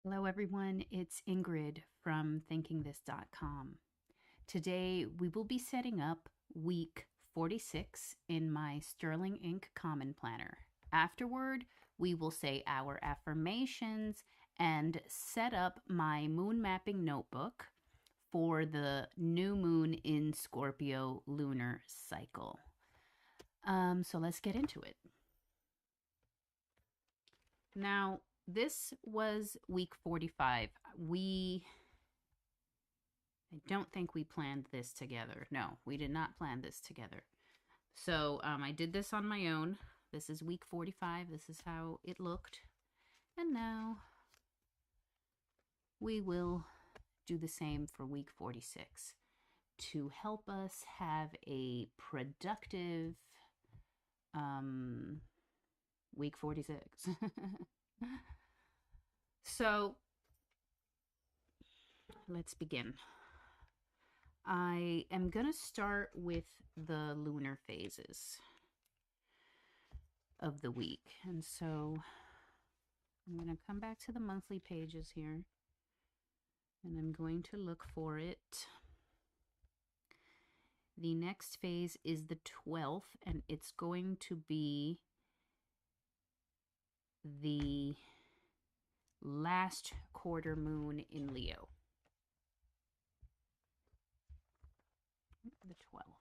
Hello, everyone. It's Ingrid from thinkingthis.com. Today, we will be setting up week 46 in my Sterling Ink Common Planner. Afterward, we will say our affirmations and set up my moon mapping notebook for the new moon in Scorpio lunar cycle. So let's get into it. Now, this was week 45. I don't think we planned this together. No, we did not plan this together. So I did this on my own. This is week 45. This is how it looked. And now we will do the same for week 46 to help us have a productive um, week 46. So let's begin. I am going to start with the lunar phases of the week. And so I'm going to come back to the monthly pages here and I'm going to look for it. The next phase is the 12th, and it's going to be the last quarter moon in Leo. The 12th.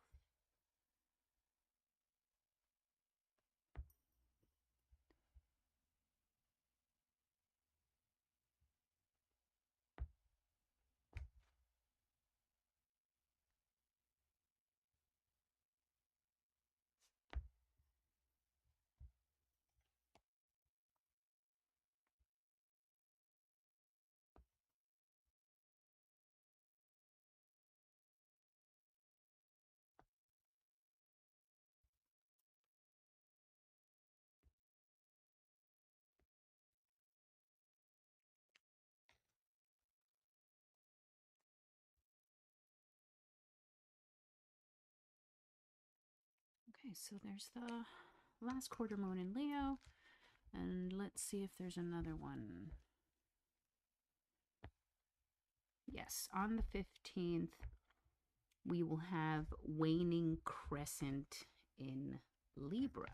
Okay, so there's the last quarter moon in Leo, and let's see if there's another one. Yes, on the 15th, we will have waning crescent in Libra.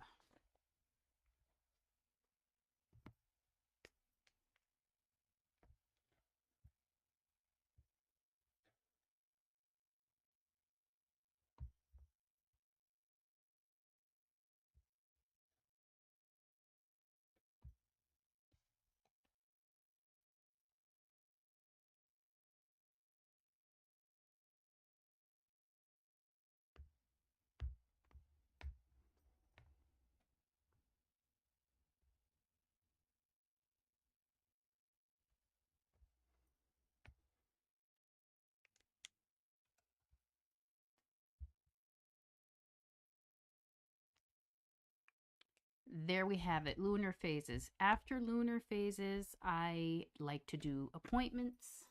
There we have it, lunar phases. After lunar phases, I like to do appointments.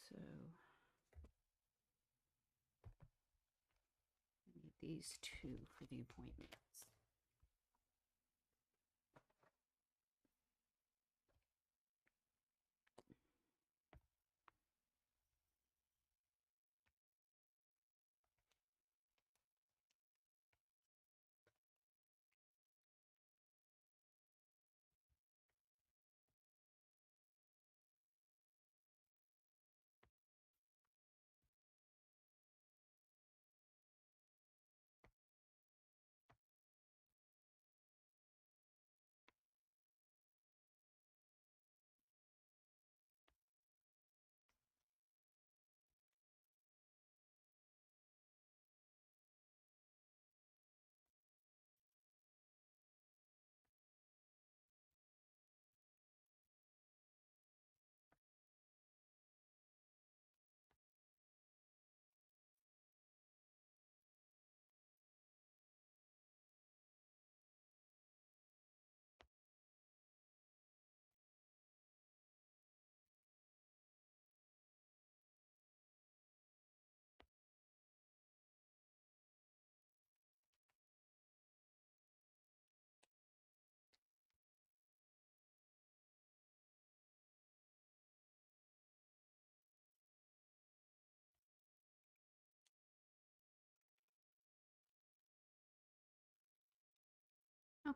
So I need these two for the appointments.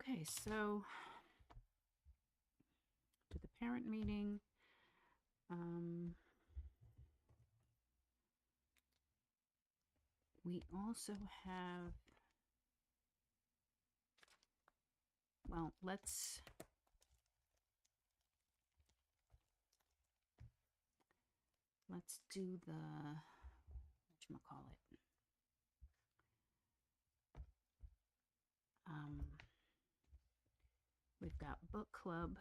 Okay, so to the parent meeting. We also have, well, let's do the, whatchamacallit, we've got book club.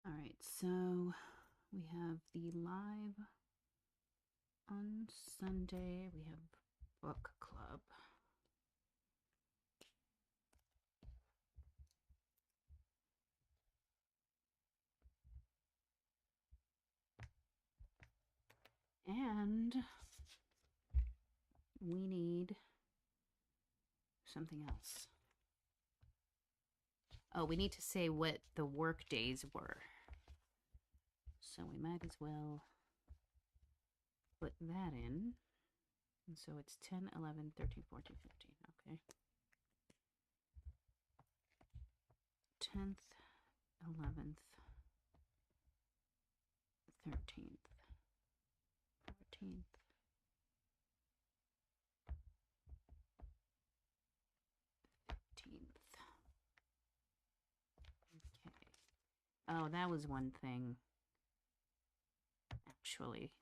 All right, so we have the live on Sunday. We have book club. And we need something else. Oh, we need to say what the work days were. So we might as well put that in. And so it's 10, 11, 13, 14, 15. Okay. 10th, 11th, 13th, 14th, 15th. Okay. Oh, that was one thing. Actually,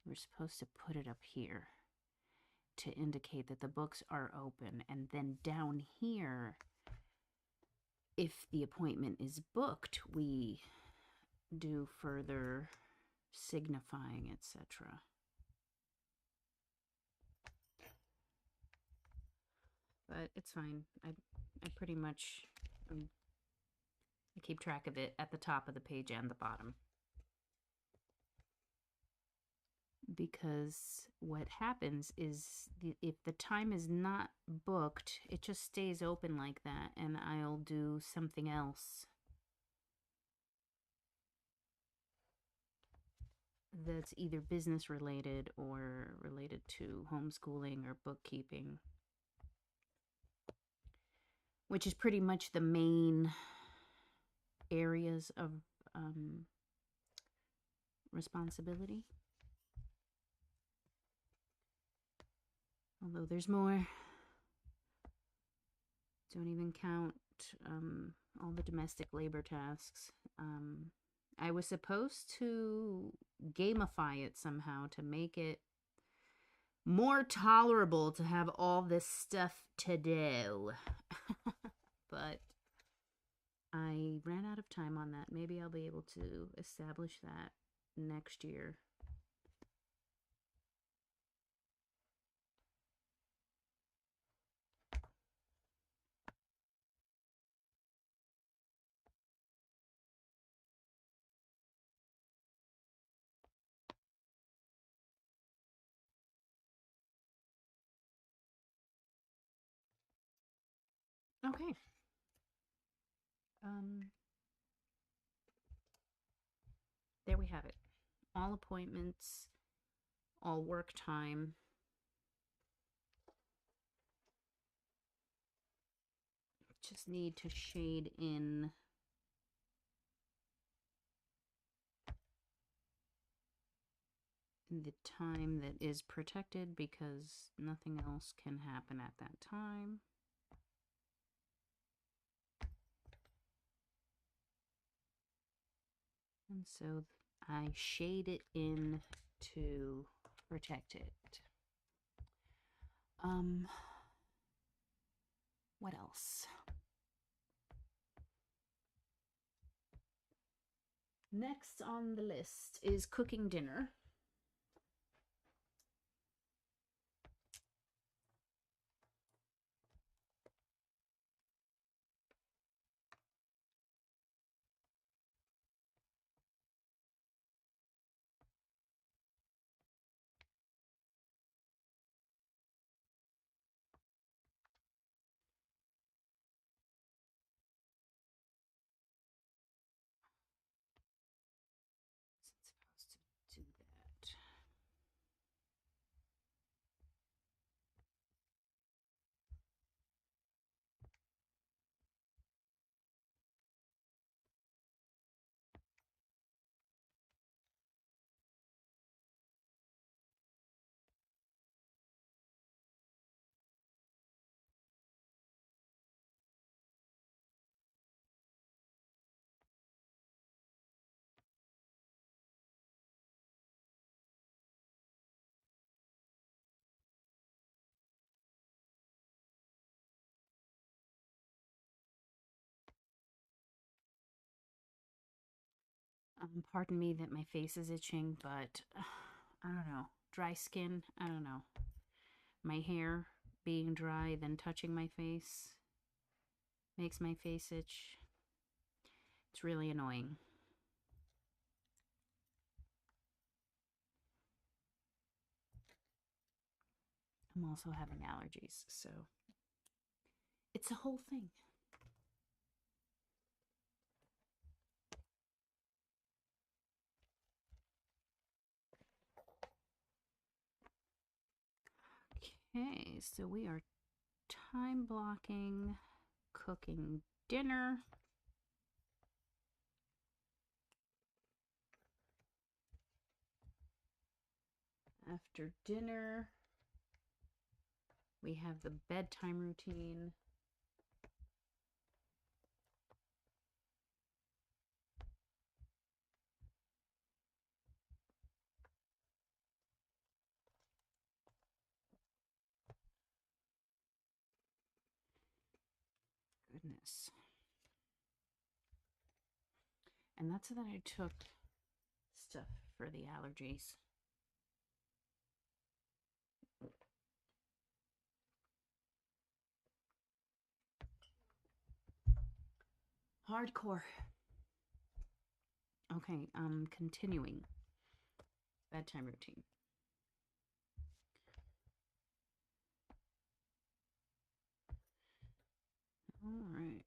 we're supposed to put it up here to indicate that the books are open. And then down here, if the appointment is booked, we do further signifying, etc. But it's fine. I pretty much I keep track of it at the top of the page and the bottom. Because what happens is if the time is not booked, it just stays open like that, and I'll do something else that's either business related or related to homeschooling or bookkeeping, which is pretty much the main areas of responsibility. Although there's more. Don't even count all the domestic labor tasks. I was supposed to gamify it somehow to make it more tolerable to have all this stuff to do. But I ran out of time on that. Maybe I'll be able to establish that next year. Okay. There we have it. All appointments, all work time. Just need to shade in the time that is protected because nothing else can happen at that time. And so I shade it in to protect it. What else? Next on the list is cooking dinner. It's supposed to do that. Pardon me that my face is itching, but I don't know. Dry skin, I don't know. My hair being dry, then touching my face makes my face itch. It's really annoying. I'm also having allergies, so it's a whole thing. Okay, so we are time blocking cooking dinner. After dinner, we have the bedtime routine. Goodness. And that's that I took stuff for the allergies. Hardcore. Okay, continuing. Bedtime routine. All right.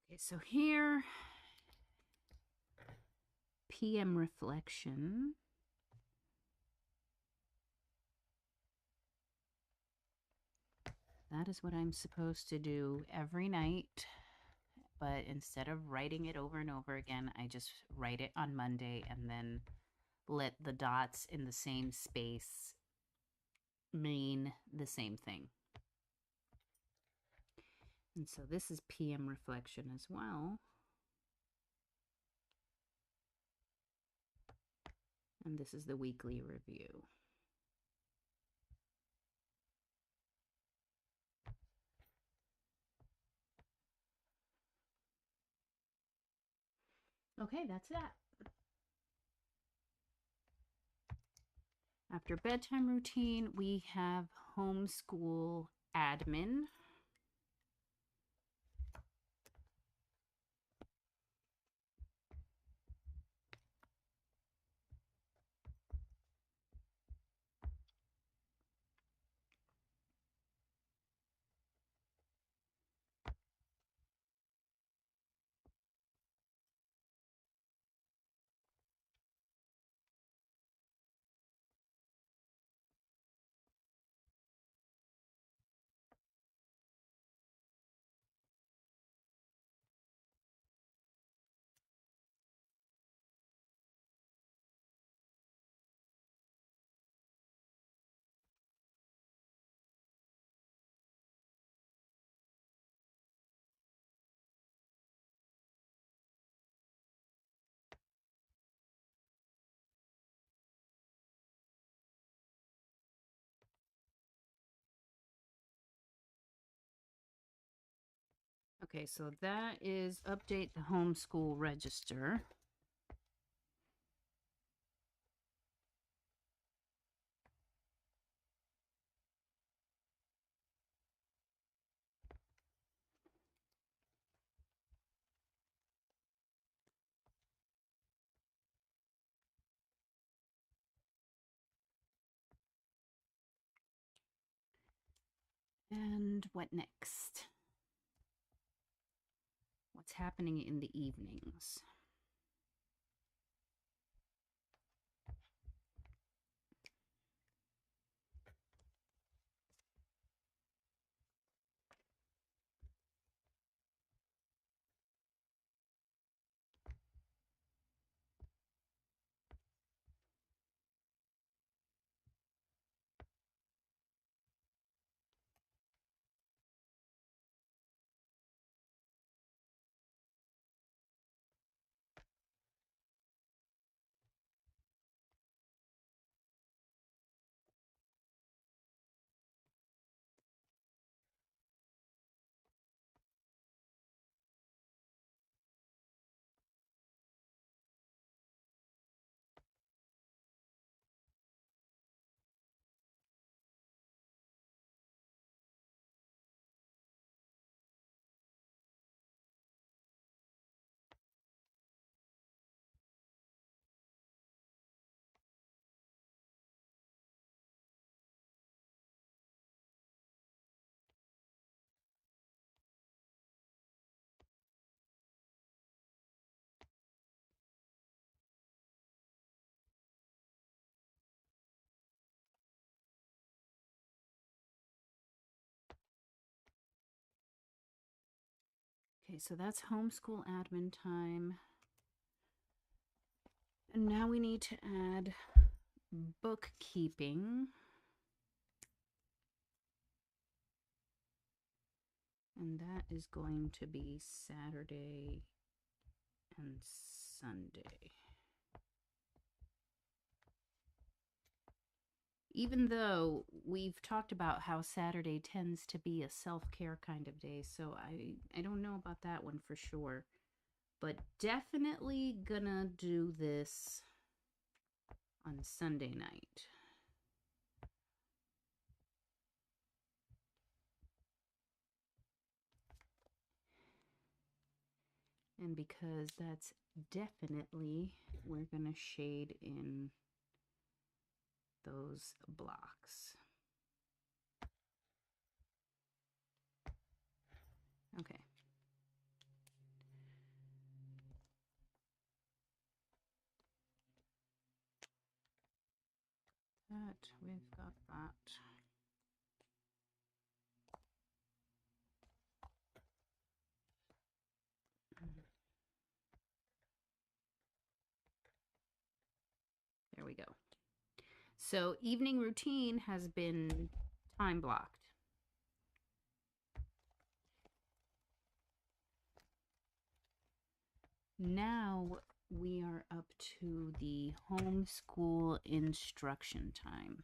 Okay, so here, PM reflection. That is what I'm supposed to do every night. But instead of writing it over and over again, I just write it on Monday and then let the dots in the same space mean the same thing. And so this is PM reflection as well. And this is the weekly review. Okay, that's that. After bedtime routine, we have homeschool admin. Okay, so that is update the homeschool register. And what next? What's happening in the evenings? Okay, so that's homeschool admin time. And now we need to add bookkeeping. And that is going to be Saturday and Sunday. Even though we've talked about how Saturday tends to be a self-care kind of day, so I don't know about that one for sure. But definitely gonna do this on Sunday night. And because that's definitely, we're gonna shade in those blocks. Okay. that. We've got that. There we go. So evening routine has been time blocked. Now we are up to the homeschool instruction time.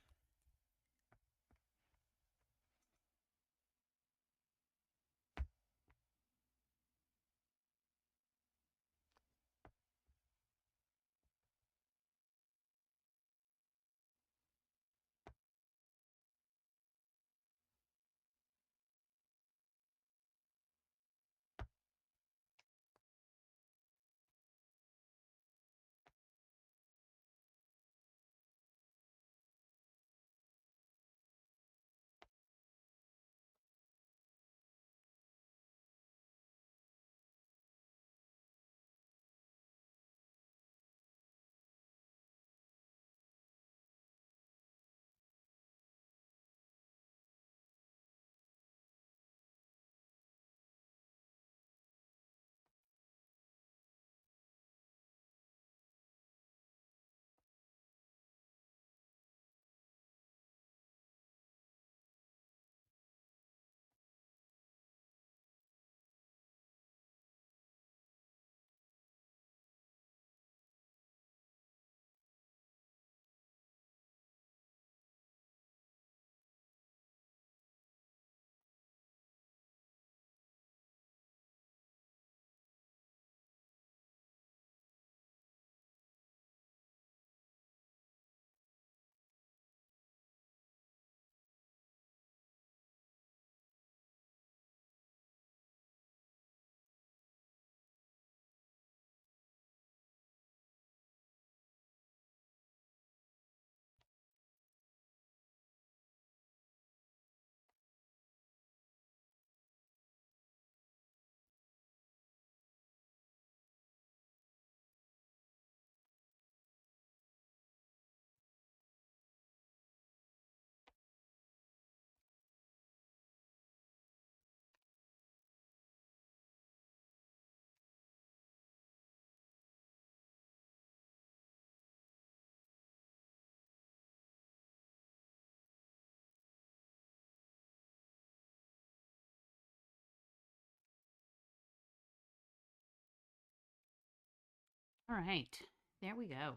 All right, there we go.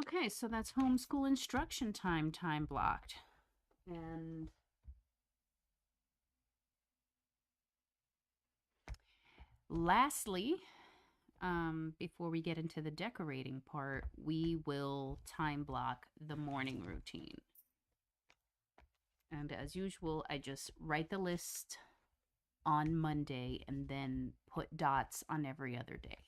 Okay, so that's homeschool instruction time blocked. And lastly, before we get into the decorating part, we will time block the morning routine. And as usual, I just write the list on Monday and then put dots on every other day.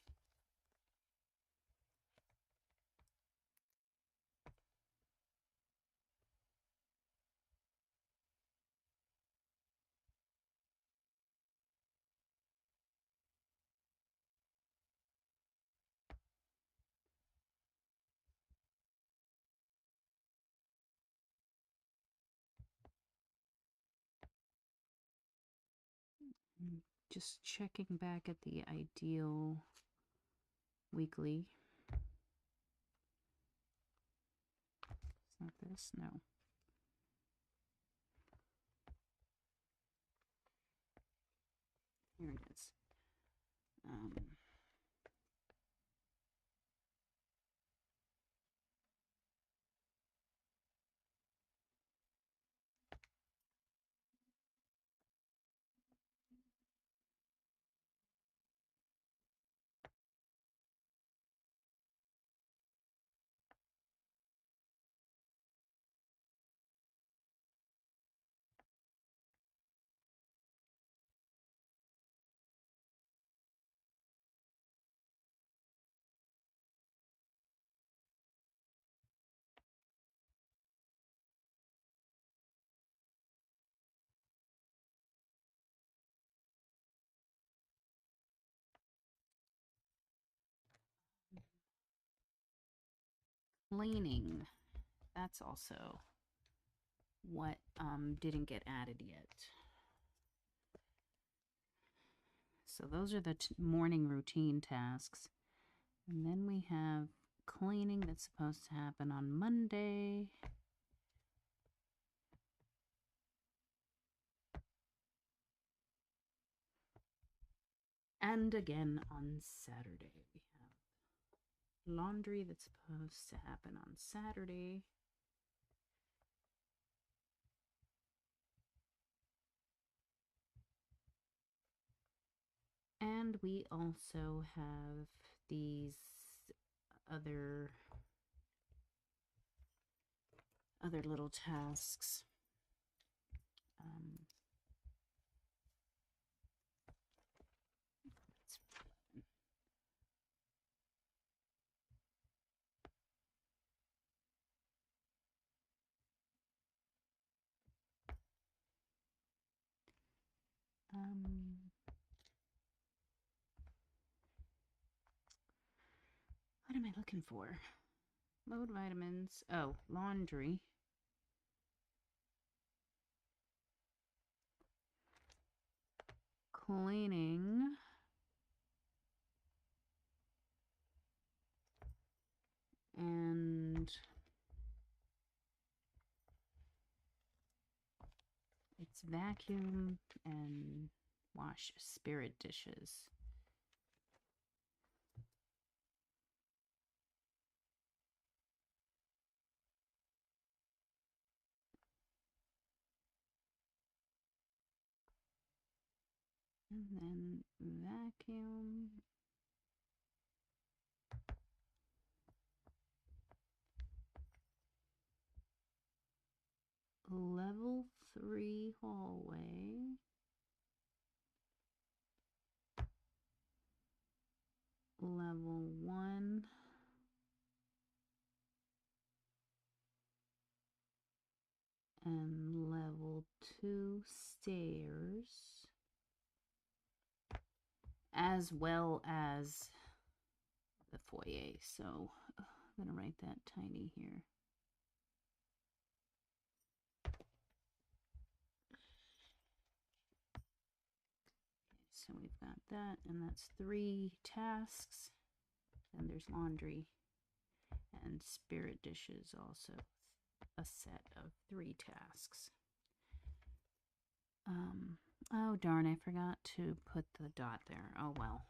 Just checking back at the ideal weekly. It's not this, no. Here it is. Cleaning. That's also what didn't get added yet. So those are the morning routine tasks. And then we have cleaning that's supposed to happen on Monday. And again on Saturday. We have laundry that's supposed to happen on Saturday. And we also have these other little tasks. What am I looking for? Load vitamins. Oh, laundry. Cleaning. And it's vacuum and wash spirit dishes. And then vacuum. Level 3 hallway. Level 1. And level 2 stairs. As well as the foyer. So I'm going to write that tiny here. So we've got that, and that's 3 tasks. Then there's laundry and spirit dishes, also a set of 3 tasks. Oh darn, I forgot to put the dot there. Oh well.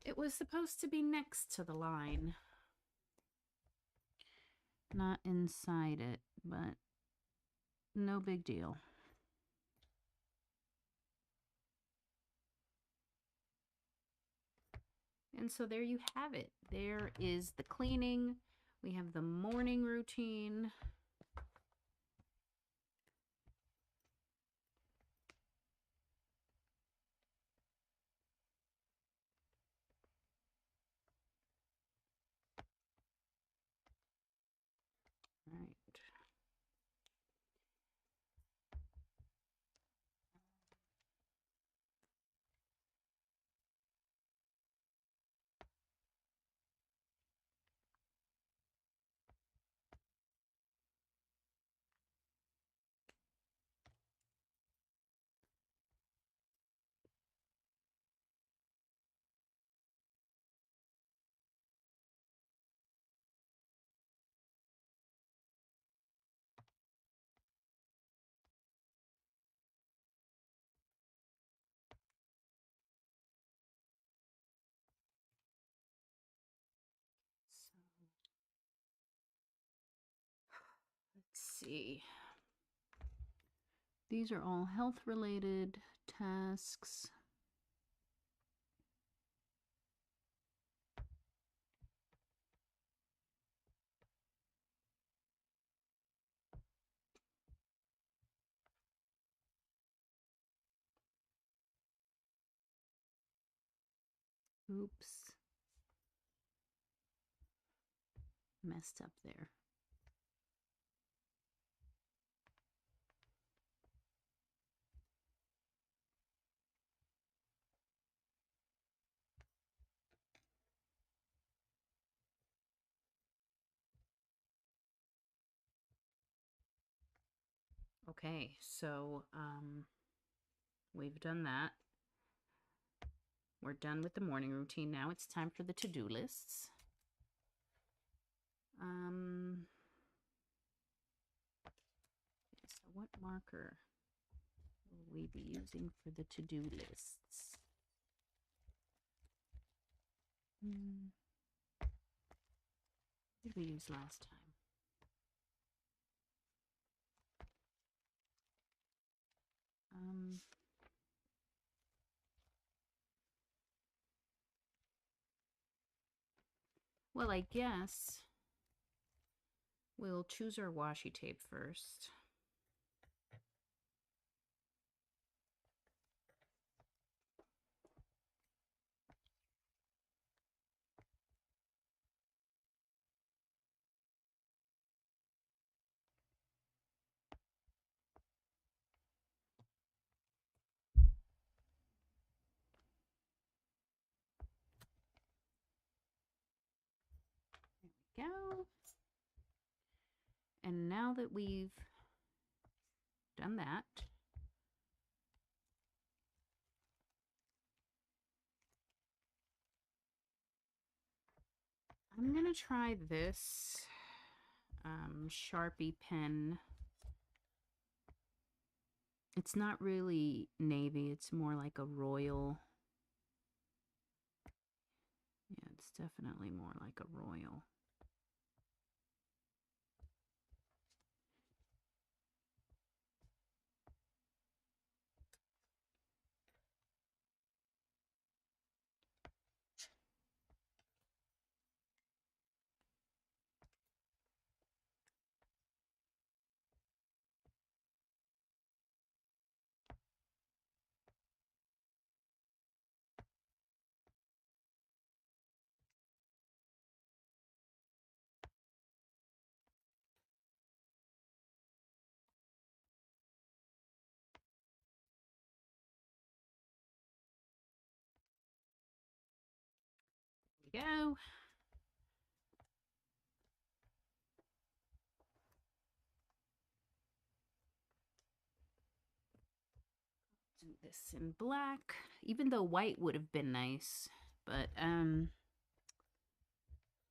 It was supposed to be next to the line, not inside it, but no big deal. And so there you have it. There is the cleaning. We have the morning routine. Right. Let's see. These are all health-related tasks. Oops. Messed up there. Okay, so we've done that. We're done with the morning routine. Now it's time for the to-do lists. So what marker will we be using for the to-do lists? What did we use last time? Well, I guess we'll choose our washi tape first. There we go. And now that we've done that, I'm going to try this Sharpie pen. It's not really navy, it's more like a royal. Yeah, it's definitely more like a royal. There we go. Do this in black, even though white would have been nice, but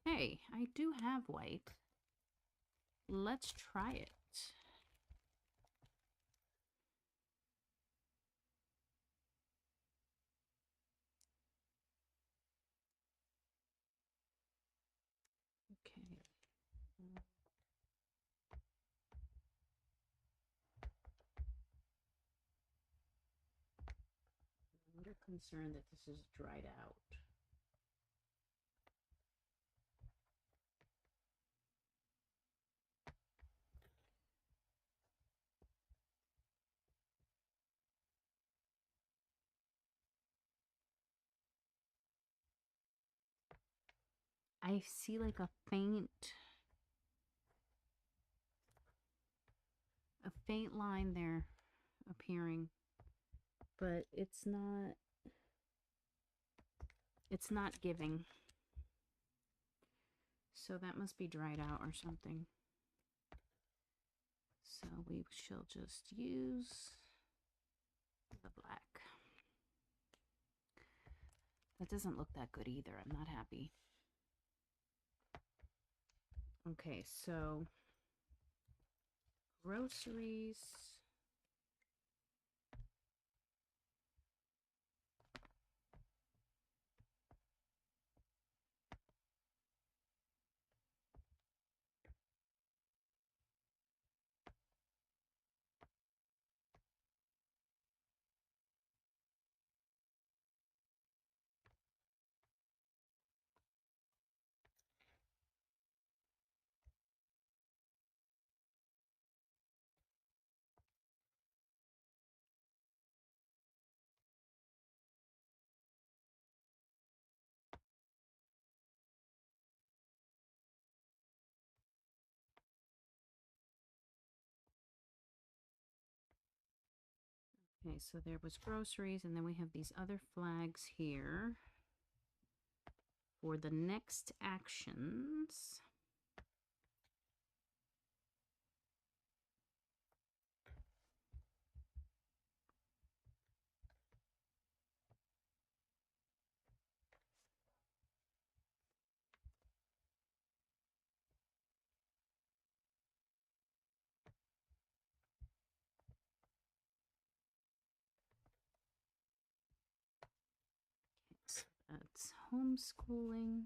hey, I do have white. Let's try it. Okay. I'm under concern that this is dried out. I see like a faint line there appearing, but it's not giving. So that must be dried out or something. So we shall just use the black. That doesn't look that good either. I'm not happy. Okay, so groceries. Okay, so there was groceries, and then we have these other flags here for the next actions. homeschooling.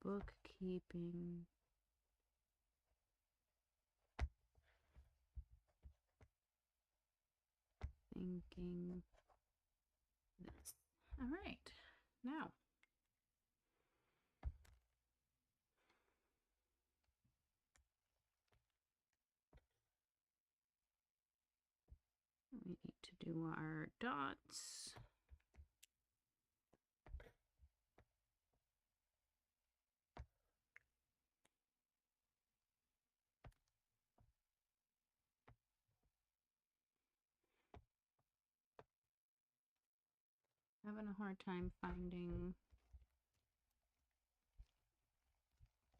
Bookkeeping. Thinking this. All right. Now, we need to do our dots. Having a hard time finding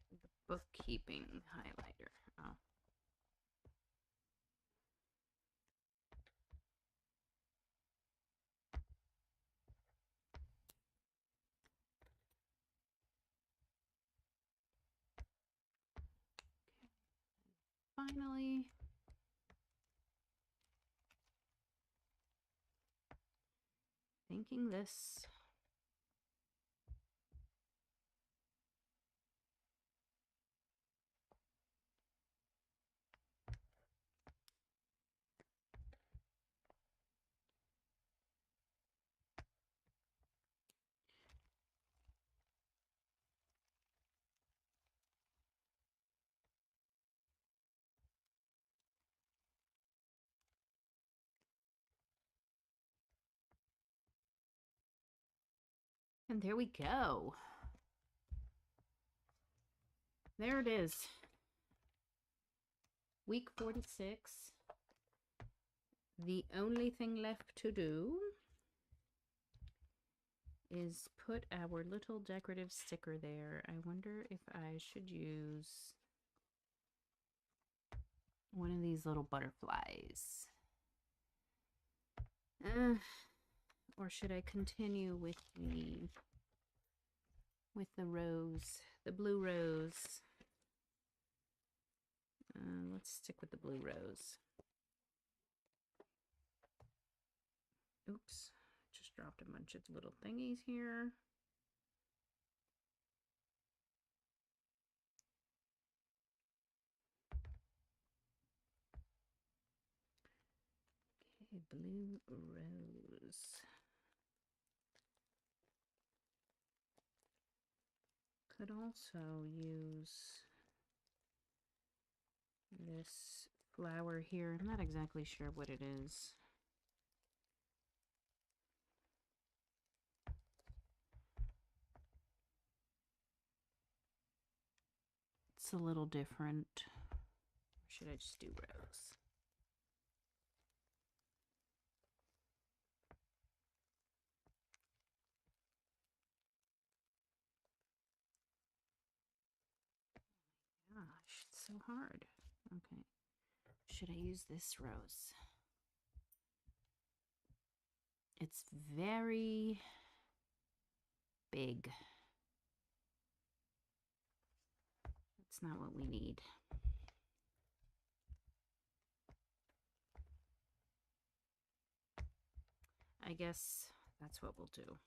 the bookkeeping highlighter. Oh. Finally, thinking this. And there we go. There it is. Week 46. The only thing left to do is put our little decorative sticker there. I wonder if I should use one of these little butterflies. Or should I continue with the rose, the blue rose? Let's stick with the blue rose. Oops, just dropped a bunch of little thingies here. Okay, blue rose. Could also use this flower here. I'm not exactly sure what it is. It's a little different. Or should I just do rose? Gosh, it's so hard. Okay. Should I use this rose? It's very big. That's not what we need. I guess that's what we'll do.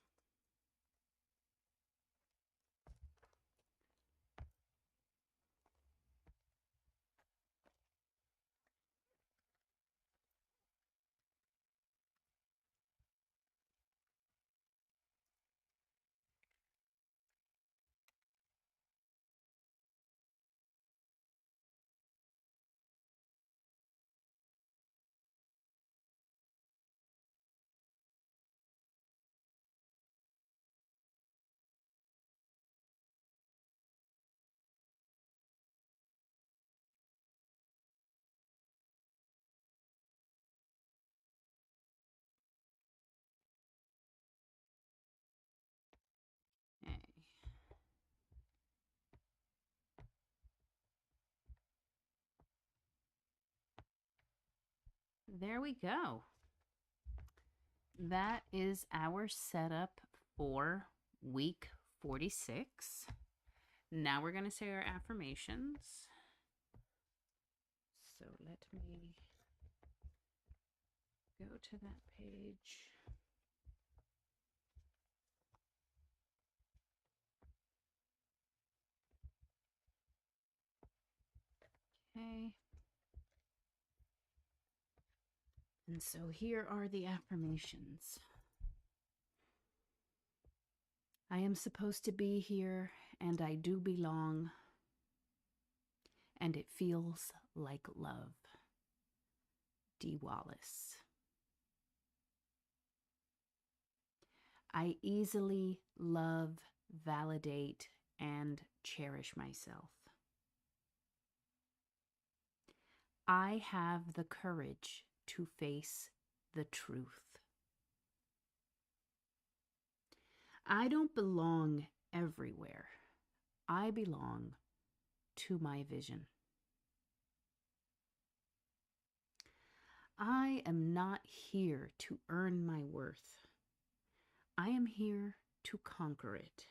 Okay. There we go. That is our setup for week 46. Now we're going to say our affirmations. So let me Go to that page. Okay. And so here are the affirmations. I am supposed to be here, and I do belong, and it feels like love. D. Wallace. I easily love, validate, and cherish myself. I have the courage to face the truth. I don't belong everywhere. I belong to my vision. I am not here to earn my worth. I am here to conquer it.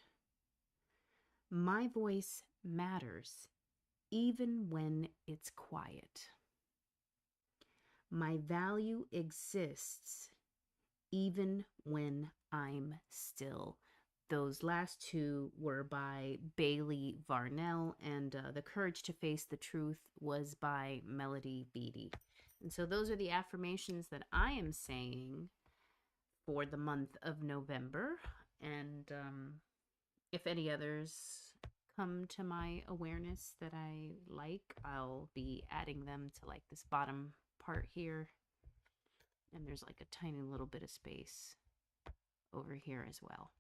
My voice matters even when it's quiet. My value exists even when I'm still. Those last two were by Bailey Varnell, and The Courage to Face the Truth was by Melody Beattie. And so those are the affirmations that I am saying for the month of November. And if any others come to my awareness that I like, I'll be adding them to like this bottom part here. And there's like a tiny little bit of space over here as well.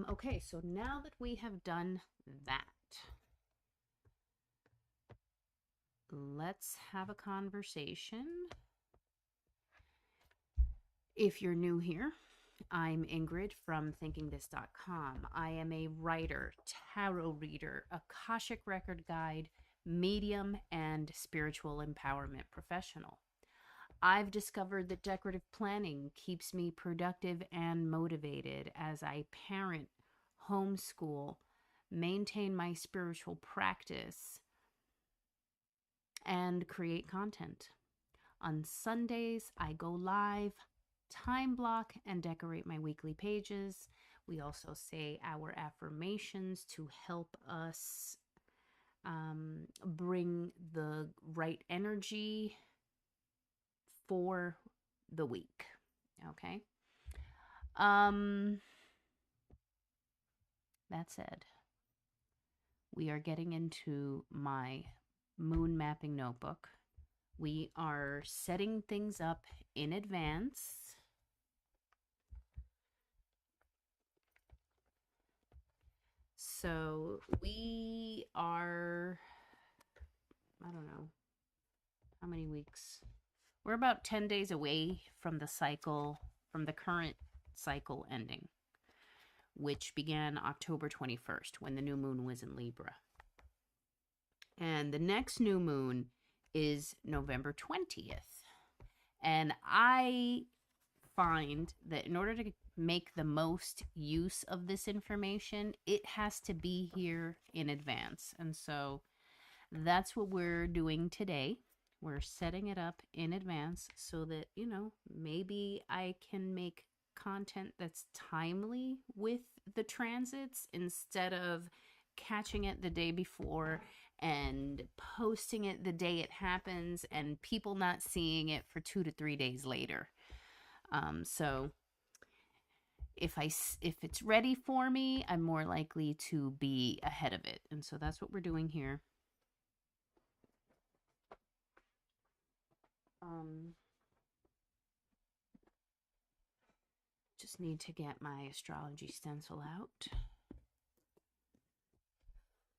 Okay, so now that we have done that, let's have a conversation. If you're new here, I'm Ingrid from thinkingthis.com. I am a writer, tarot reader, Akashic record guide, medium, and spiritual empowerment professional. I've discovered that decorative planning keeps me productive and motivated as I parent, homeschool, maintain my spiritual practice, and create content. On Sundays, I go live, time block, and decorate my weekly pages. We also say our affirmations to help us bring the right energy for the week. Okay. That said, we are getting into my moon mapping notebook. We are setting things up in advance. So we are, I don't know, how many weeks? We're about 10 days away from the cycle, from the current cycle ending, which began October 21st when the new moon was in Libra. And the next new moon is November 20th. And I find that in order to make the most use of this information, it has to be here in advance. And so that's what we're doing today. We're setting it up in advance so that, you know, maybe I can make content that's timely with the transits instead of catching it the day before and posting it the day it happens and people not seeing it for 2 to 3 days later. So if it's ready for me, I'm more likely to be ahead of it. And so that's what we're doing here. Just need to get my astrology stencil out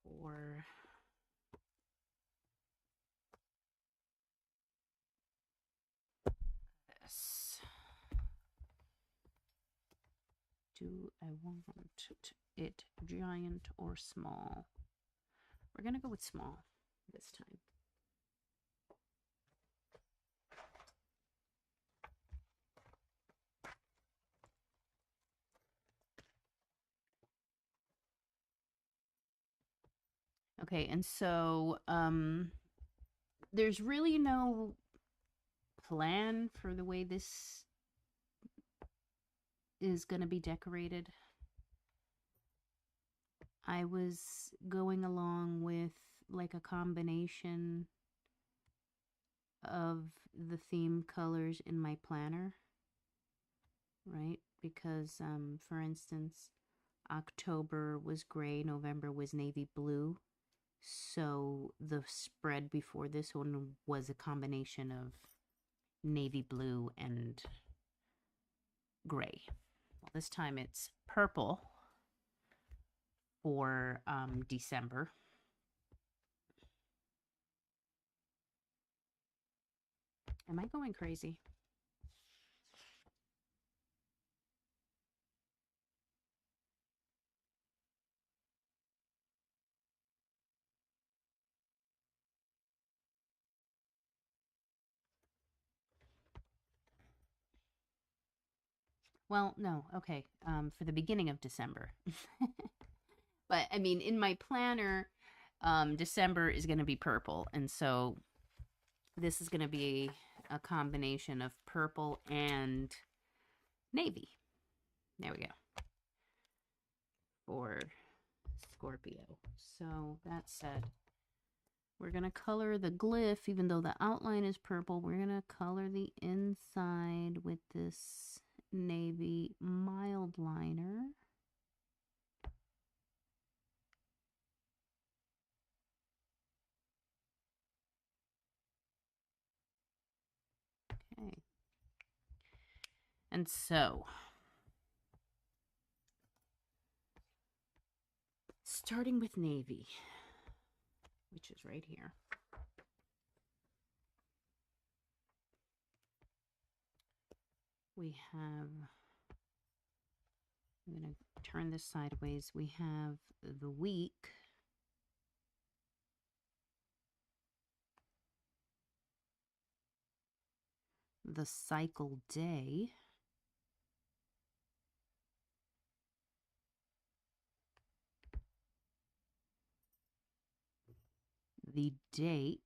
for this. Do I want it giant or small? We're going to go with small this time. Okay, and so there's really no plan for the way this is going to be decorated. I was going along with like a combination of the theme colors in my planner, right? Because, for instance, October was gray, November was navy blue. So the spread before this one was a combination of navy blue and gray. Well, this time it's purple for December. Am I going crazy? Well, no, okay, for the beginning of December. But I mean, in my planner, December is going to be purple, and so this is going to be a combination of purple and navy. There we go. For Scorpio. So that said, we're going to color the glyph, even though the outline is purple, we're going to color the inside with this navy mild liner. Okay. And so, starting with navy, which is right here. We have, I'm going to turn this sideways. We have the week, the cycle day, the date,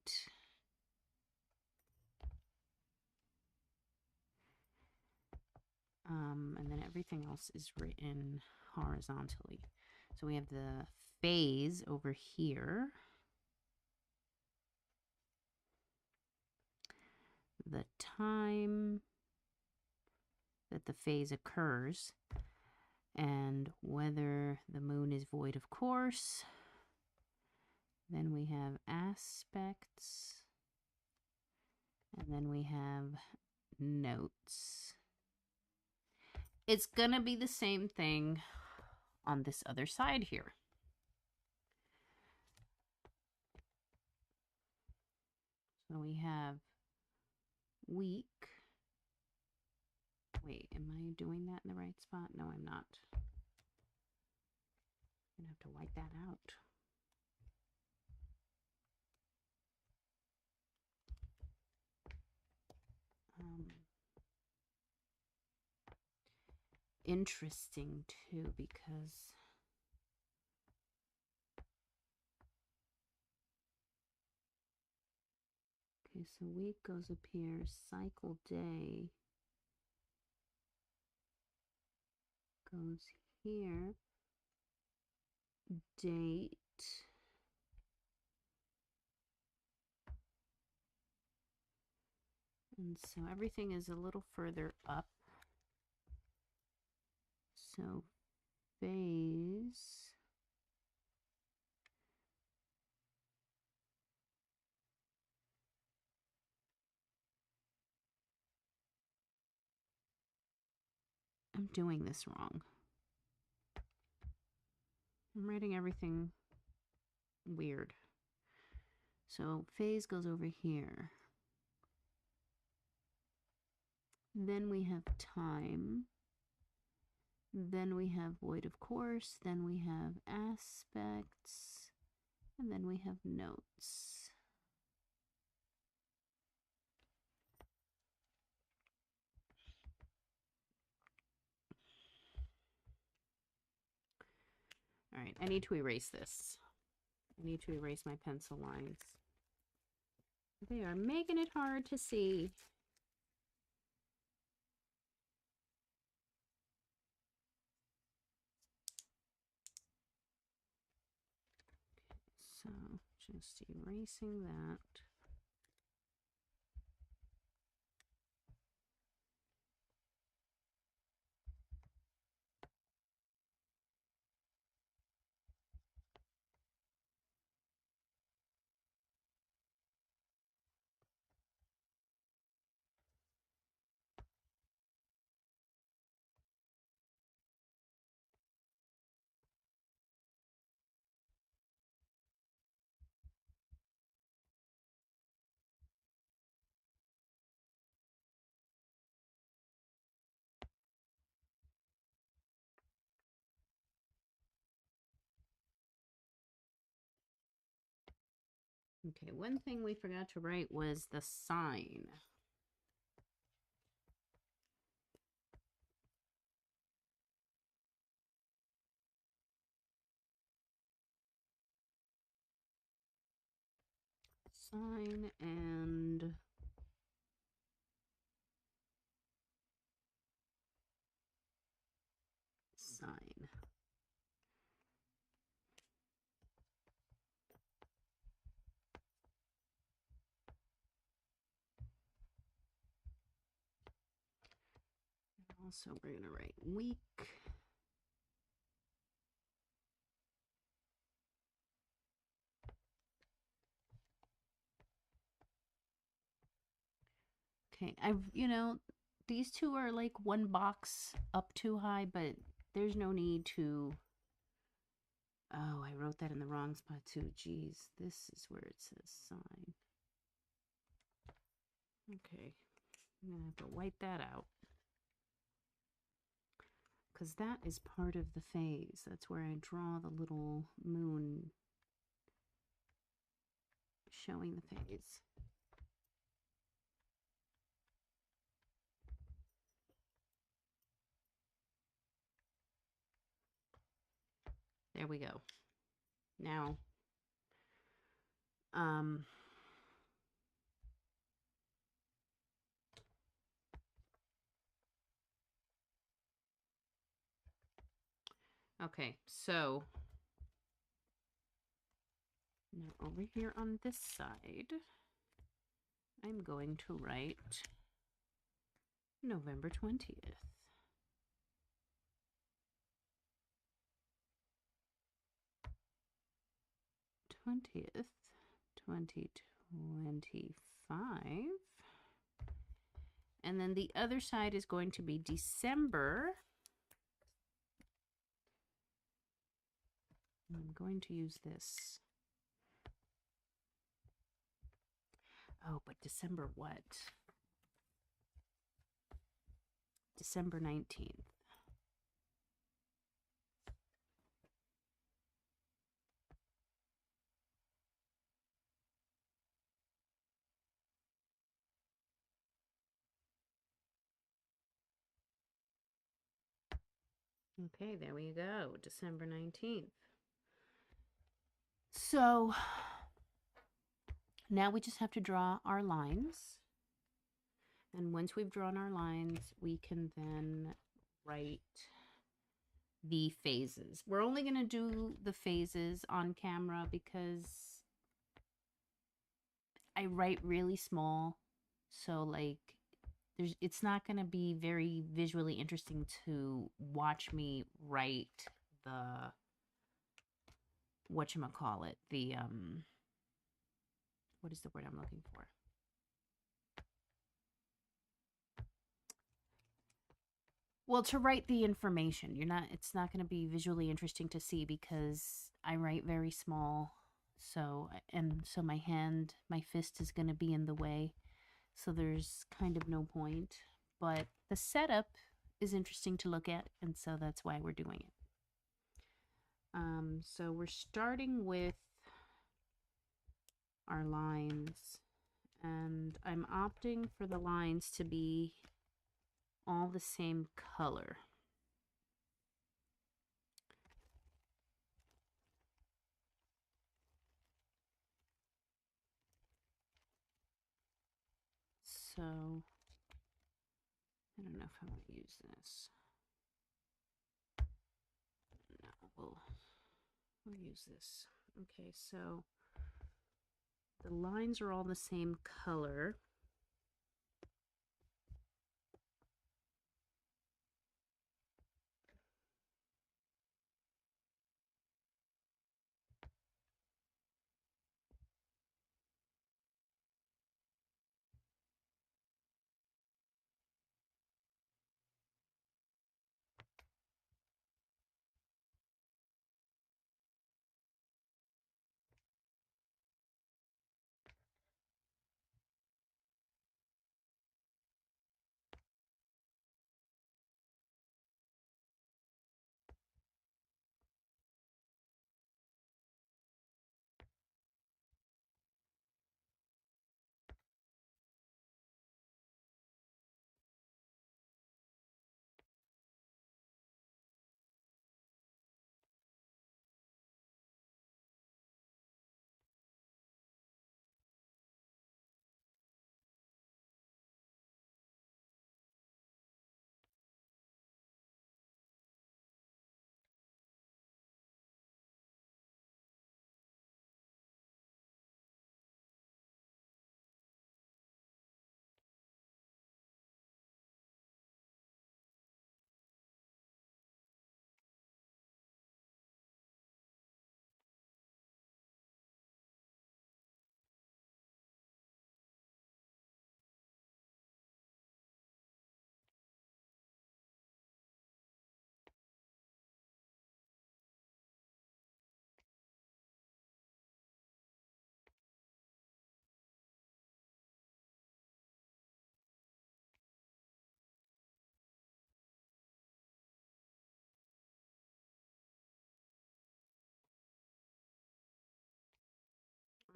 and then everything else is written horizontally. So we have the phase over here, the time that the phase occurs, and whether the moon is void of course. Then we have aspects, and then we have notes. It's going to be the same thing on this other side here. So we have week. Wait, am I doing that in the right spot? No, I'm not. I'm going to have to wipe that out. Interesting too, because okay, so week goes up here, cycle day goes here, date and so everything is a little further up. So phase, I'm doing this wrong. I'm writing everything weird. So phase goes over here. Then we have time. Then we have void of course. Then we have aspects. And then we have notes. All right, I need to erase this. I need to erase my pencil lines. They are making it hard to see. Just erasing that. Okay, one thing we forgot to write was the sign. Sign and sign. Also, we're going to write week. Okay, these two are like one box up too high, but there's no need to. Oh, I wrote that in the wrong spot too. Geez, this is where it says sign. Okay, I'm going to have to wipe that out. Because that is part of the phase. That's where I draw the little moon showing the phase. There we go. Now, okay, so now over here on this side, I'm going to write November 20th. 2025. And then the other side is going to be December. I'm going to use this. Oh, but December what? December 19th. Okay, there we go. December 19th. So now we just have to draw our lines. And once we've drawn our lines, we can then write the phases. We're only going to do the phases on camera because I write really small. So like it's not going to be very visually interesting to watch me write the whatchamacallit, the what is the word I'm looking for? Well, to write the information, it's not going to be visually interesting to see because I write very small. So my fist is going to be in the way. So there's kind of no point, but the setup is interesting to look at, and so that's why we're doing it. So we're starting with our lines, and I'm opting for the lines to be all the same color. So I don't know if I want to use this. No, we'll use this. Okay, so The lines are all the same color.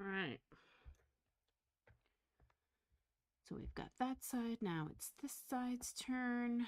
All right. So we've got that side. Now it's this side's turn.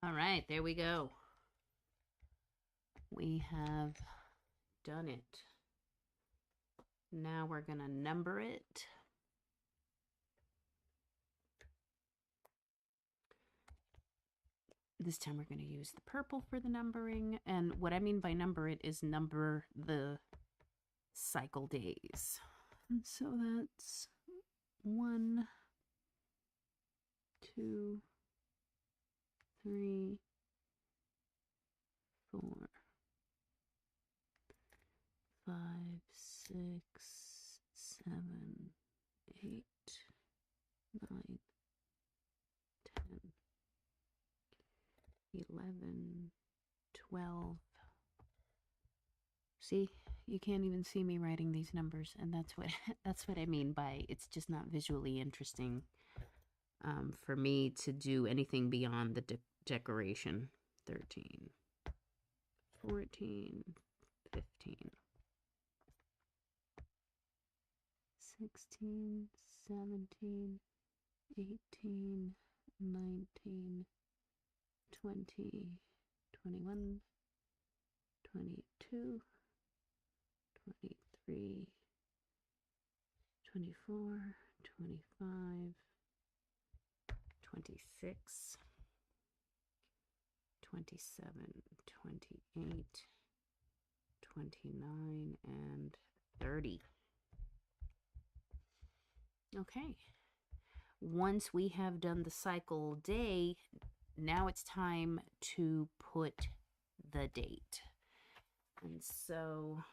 All right, there we go. We have done it. Now we're going to number it. This time we're going to use the purple for the numbering. And what I mean by number it is number the cycle days. And so that's 1, 2, 3, 4, 5, 6, 7, 8, 9, 10, 11, 12. See, you can't even see me writing these numbers, and that's what I mean by it's just not visually interesting for me to do anything beyond the decoration. 13, 14, 15, 16, 17, 18, 19, 20, 21, 22, 23, 24, 25, 26, 27, 28, 29, and 30. Okay. Once we have done the cycle day, now it's time to put the date. And so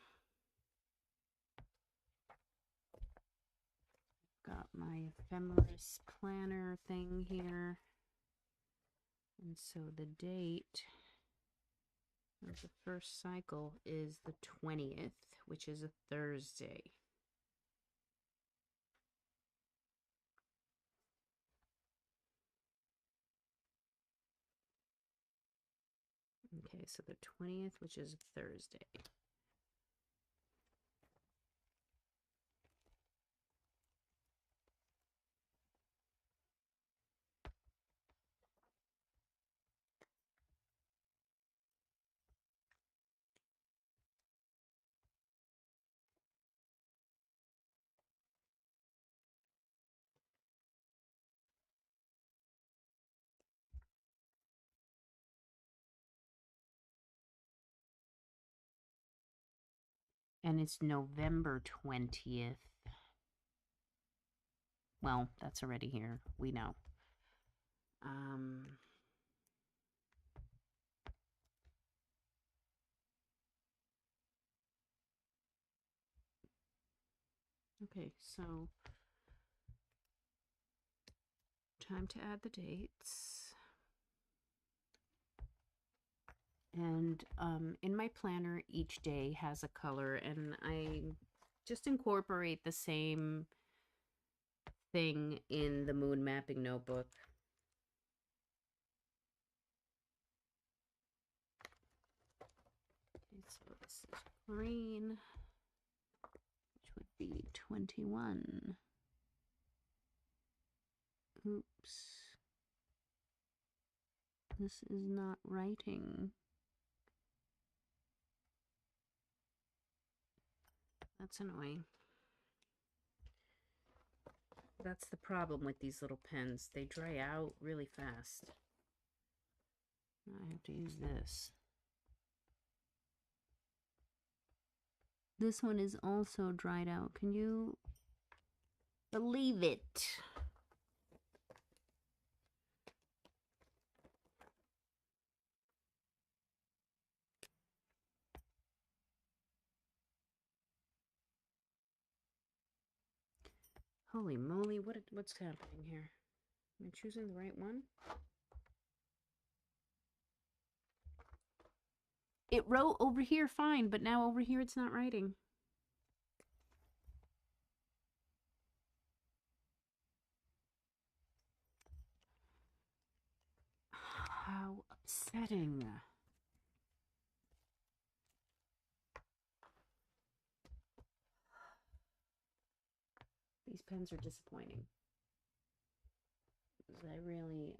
got my ephemeris planner thing here. And so the date of the first cycle is the 20th, which is a Thursday. Okay, so the 20th, which is Thursday. And it's November 20th. Well, that's already here. We know. Okay, so time to add the dates. And in my planner, each day has a color, and I just incorporate the same thing in the moon mapping notebook. Okay, so this is green, which would be 21. Oops. This is not writing. That's annoying. That's the problem with these little pens. They dry out really fast. I have to use this. This one is also dried out. Can you believe it? Holy moly, what's happening here? Am I choosing the right one? It wrote over here fine, but now over here it's not writing. How upsetting. These pens are disappointing. I really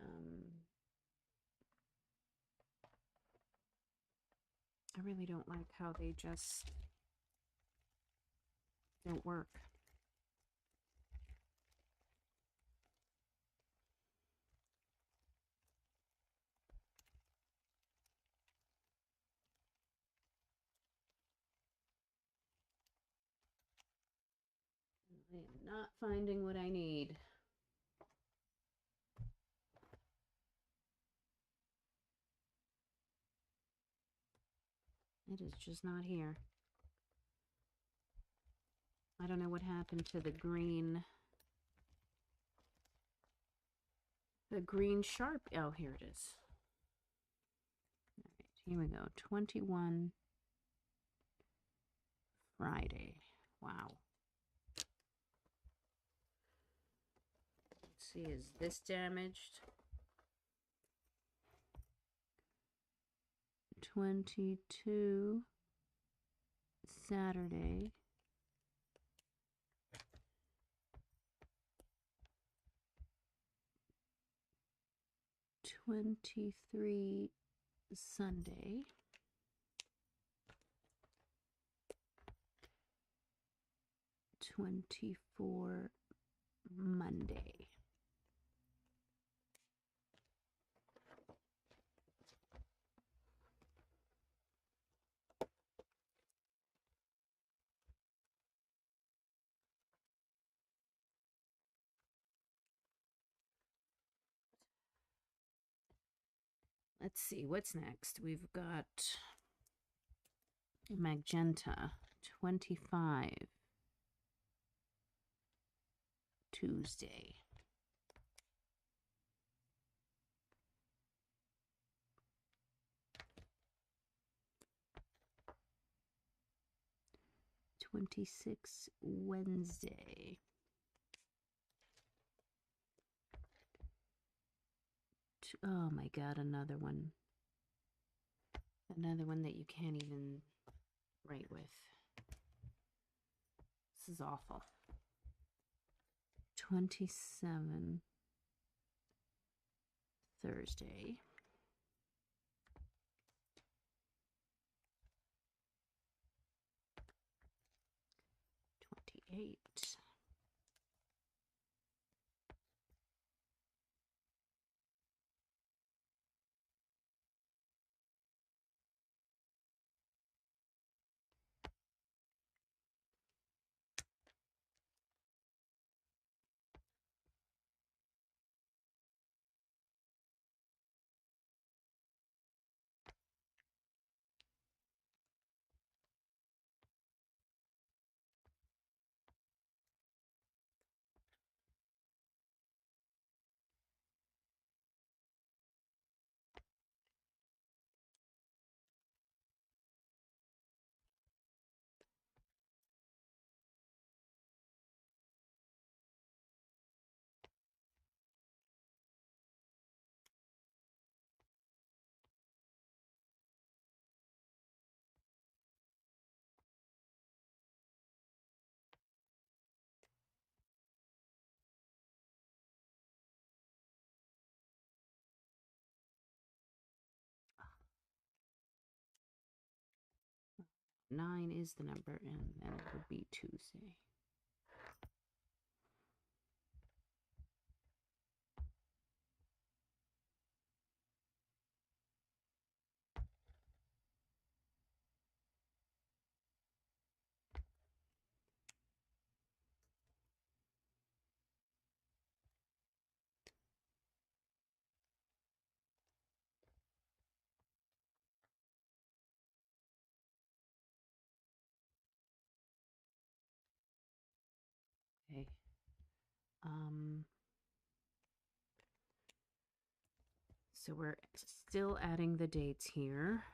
don't like how they just don't work. I am not finding what I need. It is just not here. I don't know what happened to the green. The green sharp. Oh, here it is. All right, here we go. 21 Friday. Wow. Let's see, is this damaged? 22 Saturday. 23 Sunday. 24 Monday. Let's see, what's next? We've got magenta, 25, Tuesday. '26 Wednesday. Oh my God, another one. Another one that you can't even write with. This is awful. 27 Thursday. 28. Nine is the number, and then it would be Tuesday. Okay. So we're still adding the dates here.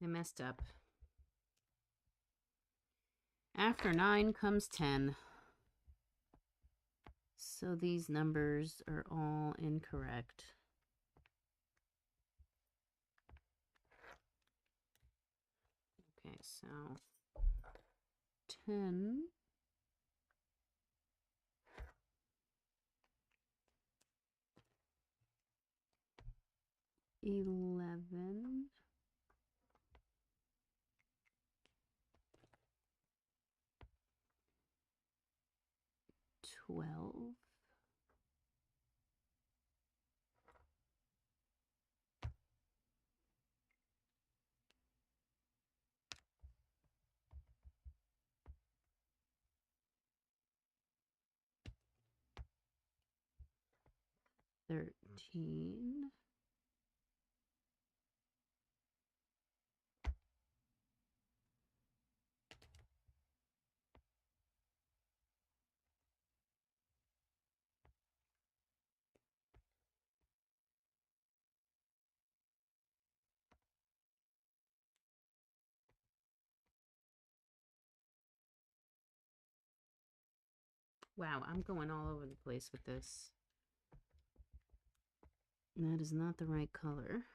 I messed up. After 9 comes 10. So these numbers are all incorrect. Okay, so 10, 11, 12, 13, 'Wow, I'm going all over the place with this. That is not the right color.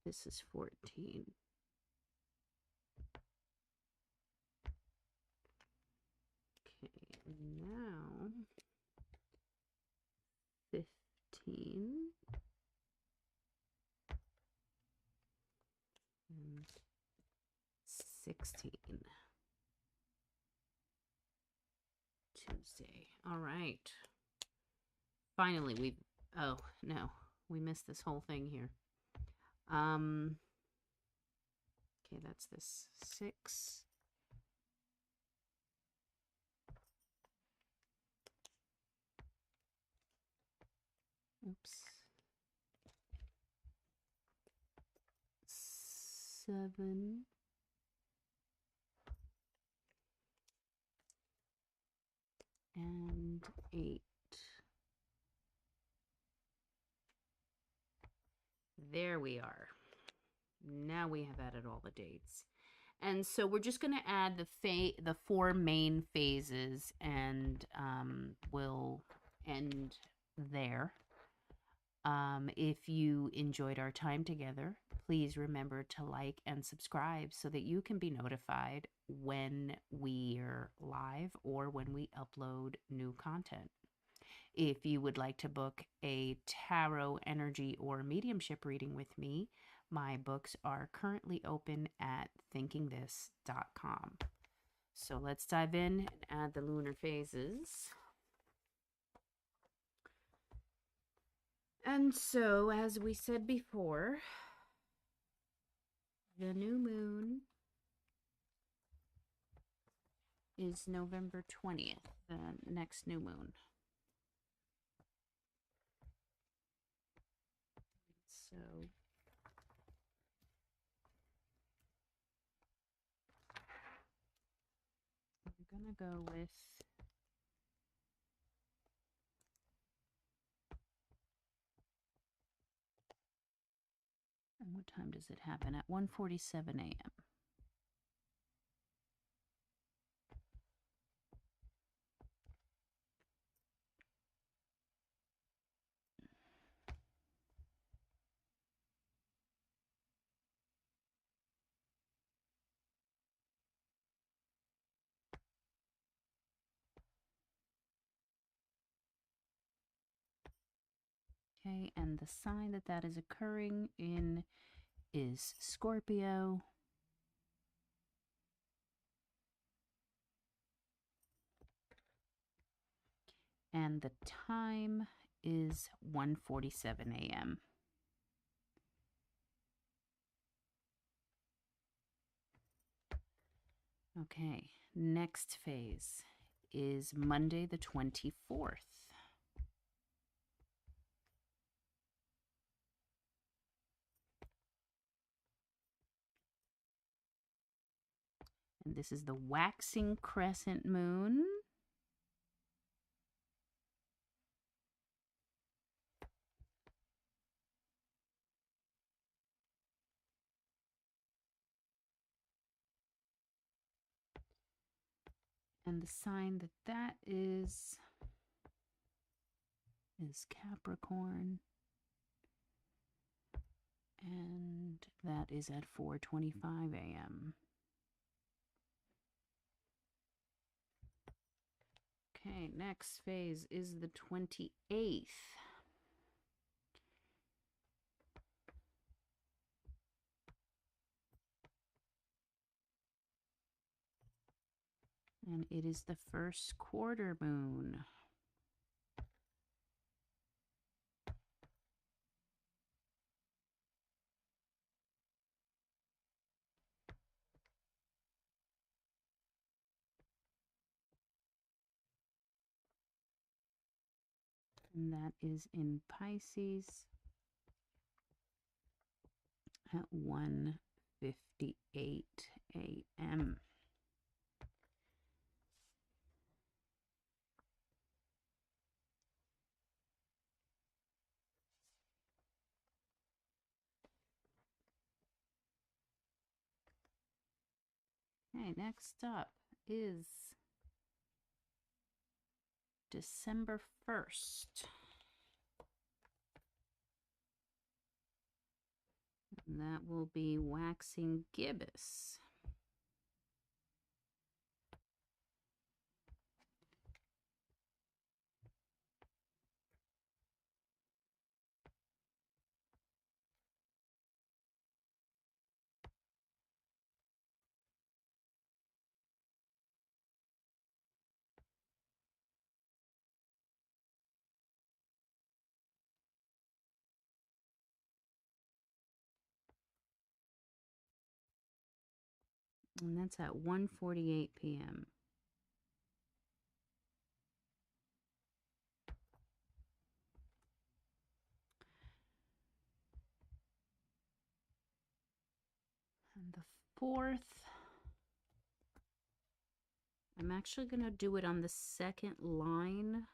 This is 14. Okay, now 15 and 16. Tuesday. All right. Finally, oh, no. We missed this whole thing here. Okay, that's this 6. Oops. 7. And 8. There we are. Now we have added all the dates. And so we're just going to add the 4 main phases, and we'll end there. If you enjoyed our time together, please remember to like and subscribe so that you can be notified when we're live or when we upload new content. If you would like to book a tarot, energy, or mediumship reading with me, my books are currently open at thinkingthis.com. So let's dive in and add the lunar phases. And so, as we said before, the new moon is November 20th, the next new moon. So we're going to go with and what time does it happen? At 1:47 a.m. Okay, and the sign that is occurring in is Scorpio. And the time is 1:47 a.m. Okay, next phase is Monday the 24th. And this is the waxing crescent moon. And the sign that is Capricorn. And that is at 4:25 a.m. Okay, next phase is the 28th. And it is the first quarter moon. And that is in Pisces at 1:58 a.m. Okay, next up is December 1st. And that will be waxing gibbous. And that's at 1:48 p.m. And the 4th, I'm actually going to do it on the second line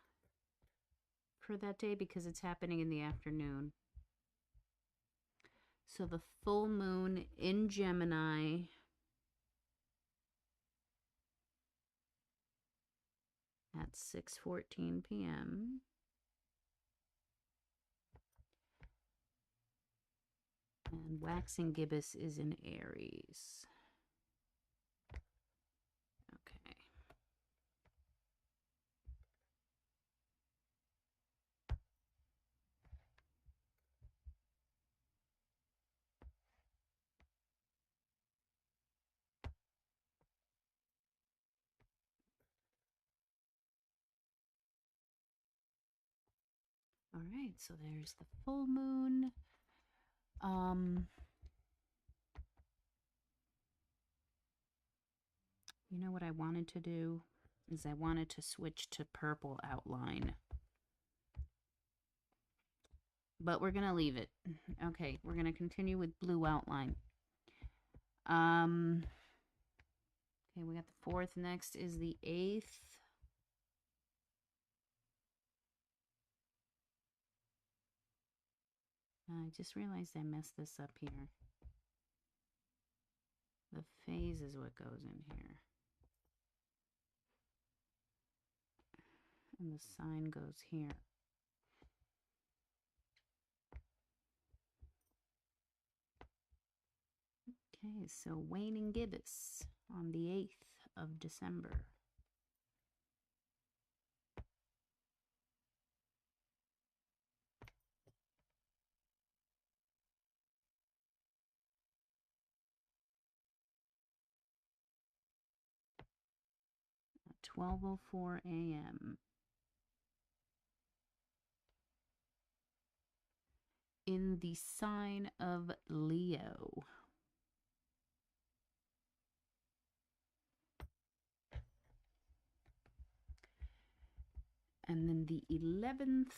for that day because it's happening in the afternoon. So the full moon in Gemini at 6:14 p.m. And waxing gibbous is in Aries. Okay. All right, so there's the full moon. You know what I wanted to do is I wanted to switch to purple outline. But we're going to leave it. Okay, we're going to continue with blue outline. Okay, we got the 4th. Next is the 8th. I just realized I messed this up here. The phase is what goes in here. And the sign goes here. Okay, so waning gibbous on the 8th of December. At 12:04 a.m. in the sign of Leo. And then the 11th,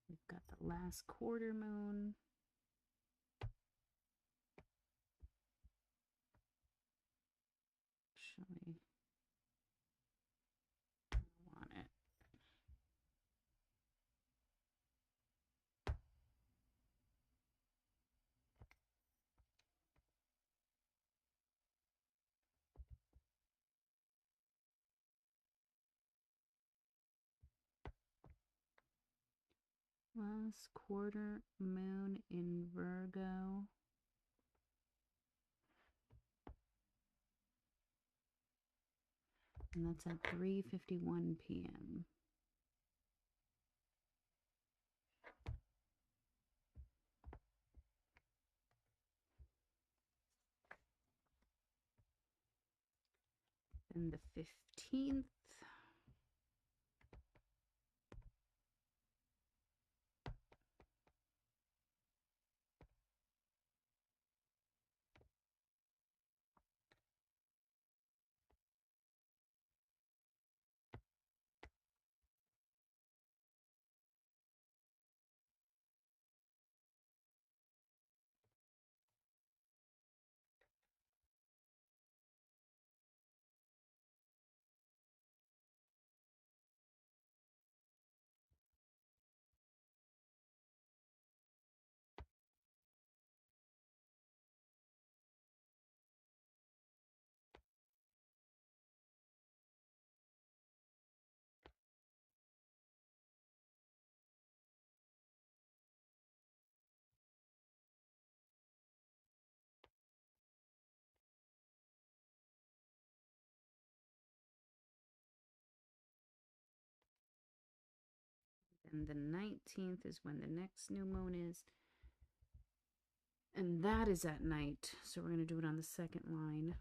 we've got the last quarter moon. Actually, I want it. Last quarter moon in Virgo. And that's at 3:51 p.m. And the 15th. And the 19th is when the next new moon is. And that is at night. So we're going to do it on the second line.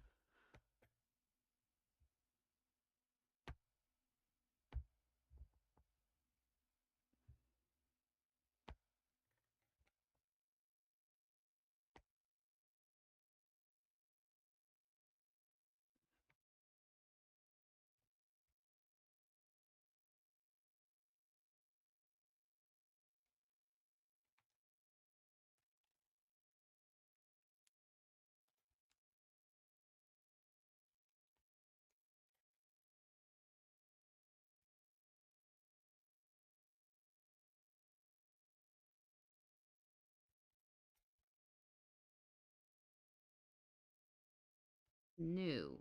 New.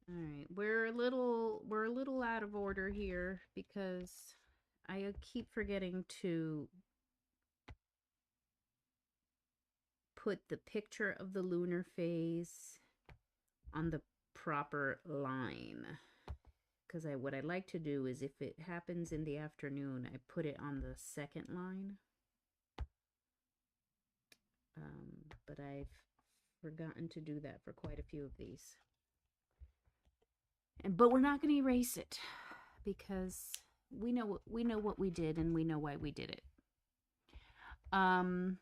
All right, we're a little out of order here because I keep forgetting to put the picture of the lunar phase on the proper line. Because what I like to do is if it happens in the afternoon, I put it on the second line. But I've forgotten to do that for quite a few of these. But we're not going to erase it because we know what we did and we know why we did it. All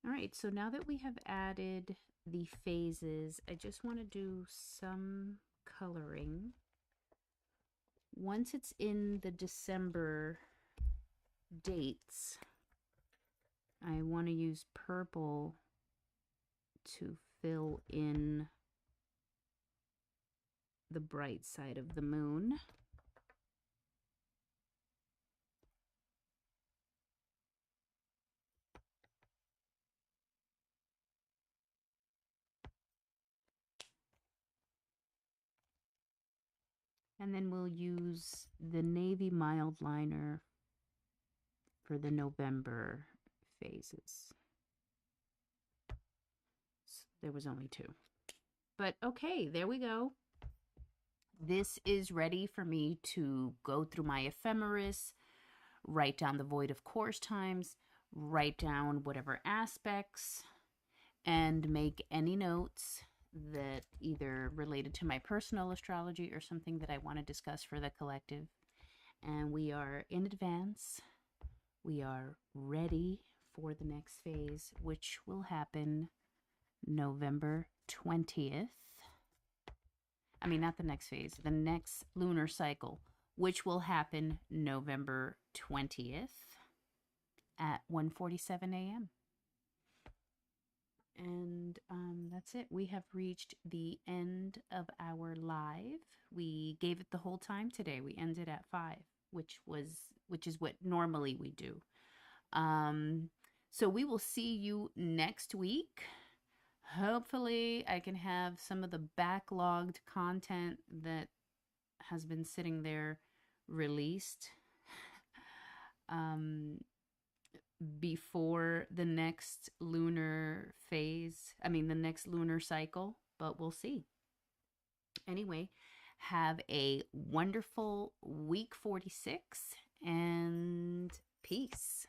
right, so now that we have added the phases, I just want to do some coloring. Once it's in the December dates, I want to use purple to fill in the bright side of the moon. And then we'll use the navy mild liner for the November phases. So there was only 2. But okay, there we go. This is ready for me to go through my ephemeris, write down the void of course times, write down whatever aspects, and make any notes that either related to my personal astrology or something that I want to discuss for the collective. And we are in advance. We are ready for the next phase, which will happen November 20th. I mean, not the next phase, the next lunar cycle, which will happen November 20th at 1:47 a.m. And that's it. We have reached the end of our live. We gave it the whole time today. We ended at 5, which is what normally we do. So we will see you next week. Hopefully I can have some of the backlogged content that has been sitting there released um, before the next lunar phase. I mean, the next lunar cycle, but we'll see. Anyway, have a wonderful week 46 and peace.